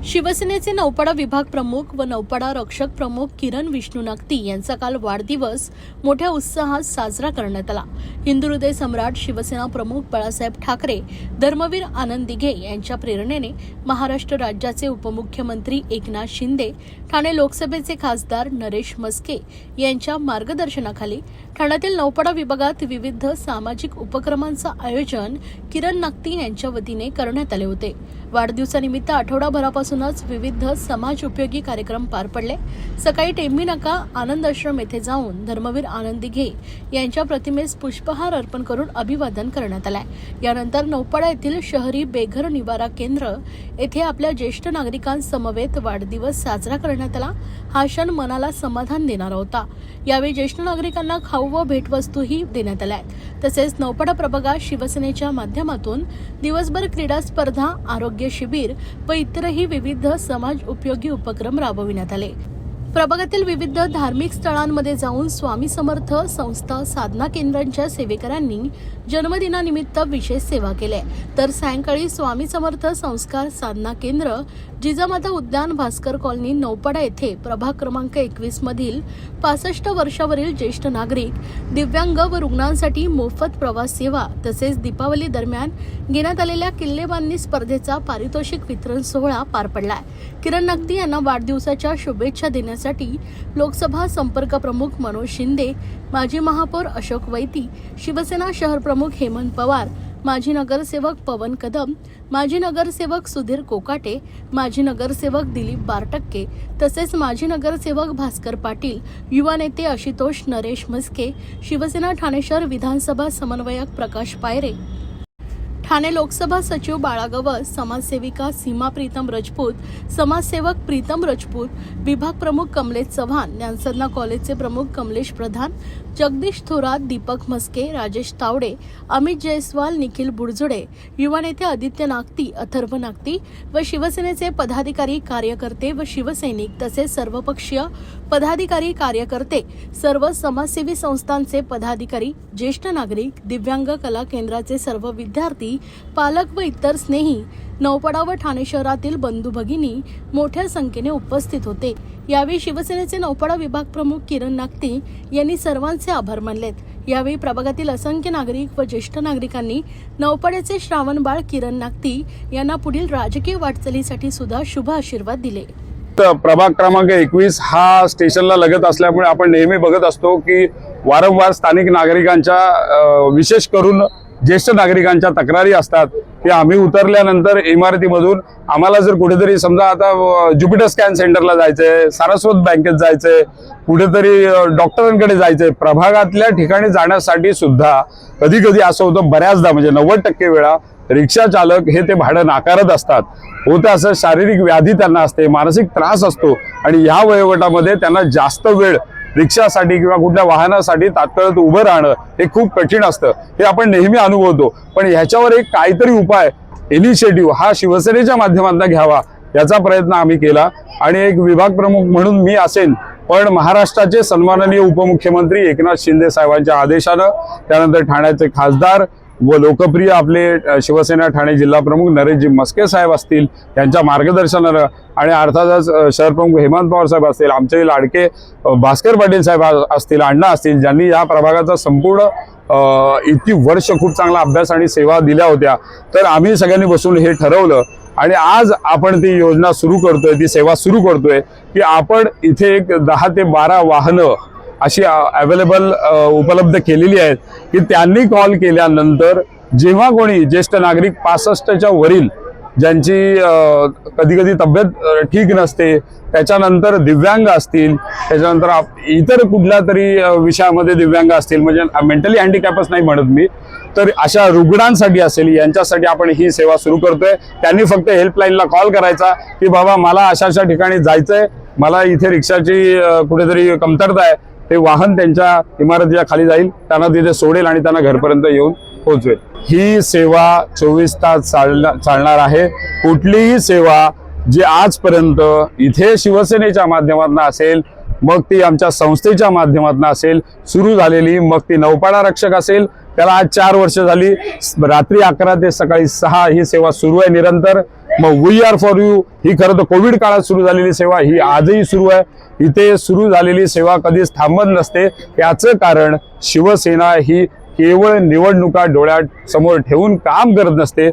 शिवसेनेचे नौपाडा विभाग प्रमुख व नौपाडा रक्षक प्रमुख किरण विष्णू नक्ती यांचा काल वाढदिवस मोठ्या उत्साहात साजरा करण्यात आला। हिंदू हृदय सम्राट शिवसेना प्रमुख बाळासाहेब ठाकरे, धर्मवीर आनंद दिघे यांच्या प्रेरणेने महाराष्ट्र राज्याचे उपमुख्यमंत्री एकनाथ शिंदे, ठाणे लोकसभेचे खासदार नरेश म्हस्के यांच्या मार्गदर्शनाखाली ठाण्यातील नौपाडा विभागात विविध सामाजिक उपक्रमांचे आयोजन किरण नक्ती यांच्या वतीने करण्यात आले होते। वाढदिवसानिमित्त आठवडाभरापासूनच विविध समाज उपयोगी कार्यक्रम पार पडले। सकाळी टेंबी नाका आनंद आश्रम येथे जाऊन धर्मवीर आनंद दिघे यांच्या प्रतिमेस पुष्पहार अर्पण करून अभिवादन करण्यात आले। यानंतर नौपाडा येथील शहरी बेघर निवारा केंद्र येथे आपल्या ज्येष्ठ नागरिकांसमवेत वाढदिवस साजरा करण्यात आला। हा क्षण मनाला समाधान देणारा होता। यावेळी ज्येष्ठ नागरिकांना खाऊ व भेटवस्तूही देण्यात आल्या। तसेच नौपाडा प्रभागात शिवसेनेच्या माध्यमातून दिवसभर क्रीडा स्पर्धा, आरोग्य शिबिर व इतरही विविध समाज उपयोगी उपक्रम राबविण्यात आले। प्रभागातील विविध धार्मिक स्थळांमध्ये जाऊन स्वामी समर्थ संस्था साधना केंद्रांच्या सेवेकरांनी जन्मदिनानिमित्त विशेष सेवा केली। तर सायंकाळी स्वामी समर्थ संस्कार साधना केंद्र, जिजामाता उद्यान, भास्कर कॉलनी, नौपाडा येथे प्रभाग क्रमांक 21 मधील 65 वर्षावरील ज्येष्ठ नागरिक, दिव्यांग व रुग्णांसाठी मोफत प्रवास सेवा तसेच दीपावली दरम्यान घेण्यात आलेल्या किल्लेबांधणी स्पर्धेचा पारितोषिक वितरण सोहळा पार पडला। किरण नक्ती यांना वाढदिवसाच्या शुभेच्छा देण्यासाठी लोकसभा संपर्क प्रमुख मनोज शिंदे, माजी महापौर अशोक वैती, शिवसेना शहर प्रमुख हेमंत पवार, माजी नगरसेवक पवन कदम, माजी नगरसेवक सुधीर कोकाटे, माजी नगरसेवक दिलीप बारटक्के तसेच माजी नगरसेवक भास्कर पाटील, युवा नेते आशुतोष नरेश म्हस्के, शिवसेना ठाणे शहर विधानसभा समन्वयक प्रकाश पायरे, ठाणे लोकसभा सचिव बाळा गवस, समाजसेविका सीमा प्रीतम राजपूत, समाजसेवक प्रीतम राजपूत, विभाग प्रमुख कमलेश चव्हाण, ज्ञानसाधना कॉलेजचे प्रमुख कमलेश प्रधान, जगदीश थोरात, दीपक म्हस्के, राजेश तावडे, अमित जयस्वाल, निखिल बुडजुडे, युवा नेते आदित्य नागती, अथर्व नागती व शिवसेनेचे पदाधिकारी, कार्यकर्ते व शिवसैनिक तसेच सर्वपक्षीय पदाधिकारी, कार्यकर्ते, सर्व समाजसेवी संस्थांचे पदाधिकारी, ज्येष्ठ नागरिक, दिव्यांग कला केंद्राचे सर्व विद्यार्थी, पालक व इतर स्नेही, नौपाडा व ठाणे शहरातील बंधू भगिनी मोठ्या संख्येने उपस्थित होते। यावेळी शिवसेनेचे नौपाडा विभाग प्रमुख किरण नक्ती यांनी सर्वांचे आभार मानलेत। यावेळी प्रभागातील असंख्य नागरिक व ज्येष्ठ नागरिकांनी नौपाड्याचे श्रावण बाळ किरण नक्ती यांना पुढील राजकीय वाटचालीसाठी सुद्धा शुभ आशीर्वाद दिले। प्रभाग क्रमांक 21 हा स्टेशनला लगत असल्यामुळे आपण नेहमी बघत असतो की वारंवार स्थानिक नागरिकांच्या, विशेष करून ज्येष्ठ नागरिकांच्या तक्रारी असतात की आम्ही उतरल्यानंतर इमारतीमधून आम्हाला जर कुठेतरी समजा आता ज्युपिटर स्कॅन सेंटरला जायचंय, सारस्वत बँकेत जायचंय, कुठेतरी डॉक्टरांकडे जायचंय, प्रभागातल्या ठिकाणी जाण्यासाठी सुद्धा कधी कधी असं होतं, बऱ्याचदा म्हणजे 90% वेळा रिक्षा चालक हे ते भाडं नाकारत असतात। होतं असं, शारीरिक व्याधी त्यांना असते, मानसिक त्रास असतो आणि या वयोगटामध्ये त्यांना जास्त वेळ रिक्षासाठी किंवा कुठल्या वाहनासाठी तात्काळ उभं राहणं हे खूप कठीण असतं, हे आपण नेहमी अनुभवतो। पण ह्याच्यावर एक काहीतरी उपाय, इनिशिएटिव्ह हा शिवसेनेच्या माध्यमातून घ्यावा याचा प्रयत्न आम्ही केला आणि एक विभाग प्रमुख म्हणून मी असेन, पण महाराष्ट्राचे सन्माननीय उपमुख्यमंत्री एकनाथ शिंदे साहेबांच्या आदेशानं, त्यानंतर ठाण्याचे खासदार व लोकप्रिय आपले शिवसेना ठाणे जिल्हा प्रमुख नरेशजी म्हस्के साहेब असतील यांच्या मार्गदर्शनानं आणि अर्थातच शहर प्रमुख हेमंत पवार साहेब असतील, आमचे लाडके भास्कर पाटील साहेब असतील, अण्णा असतील, ज्यांनी या प्रभागाचा संपूर्ण इतकी वर्ष खूप चांगला अभ्यास आणि सेवा दिल्या होत्या, तर आम्ही सगळ्यांनी बसून हे ठरवलं आणि आज आपण ती योजना सुरू करतोय, ती सेवा सुरू करतोय की आपण इथे एक 10 ते 12 वाहनं अशी अवेलेबल उपलब्ध केलेली आहेत की त्यांनी कॉल केल्यानंतर जेव्हा कोणी ज्येष्ठ नागरिक 65च्या वरील, ज्यांची कधी कधी तब्येत ठीक नसते, त्याच्यानंतर दिव्यांग असतील, त्याच्यानंतर इतर कुठल्या तरी विषयामध्ये दिव्यांग असतील, म्हणजे मेंटली हँडिकॅपच नाही म्हणत मी, तर अशा रुग्णांसाठी असेल, यांच्यासाठी आपण ही सेवा सुरू करतोय। त्यांनी फक्त हेल्पलाईनला कॉल करायचा की बाबा मला अशा ठिकाणी जायचंय, मला इथे रिक्षाची कुठेतरी कमतरता आहे, ते वाहन त्यांच्या इमारतीच्या खाली जाईल, त्यांना तिथे सोडेल आणि त्यांना घरपर्यंत येऊन पोहोचवेल। ही सेवा 24 तास चालणार आहे। कुठलीही सेवा जी आजपर्यंत इथे शिवसेनेच्या माध्यमातून असेल, मग ती आमच्या संस्थेच्या माध्यमातून असेल सुरू झालेली, मग ती नौपाडा रक्षक असेल, त्याला आज 4 वर्ष झाली, रात्री 11 ते सकाळी 6 ही सेवा सुरू आहे निरंतर। मग वी आर फॉर यू ही खरं तर कोविड काळात सुरू झालेली सेवा ही आजही सुरू आहे। इथे सुरू झालेली सेवा कधीच थांबत नसते। याचं कारण शिवसेना ही केवळ निवडणुका डोळ्यात समोर ठेवून काम करत नसते।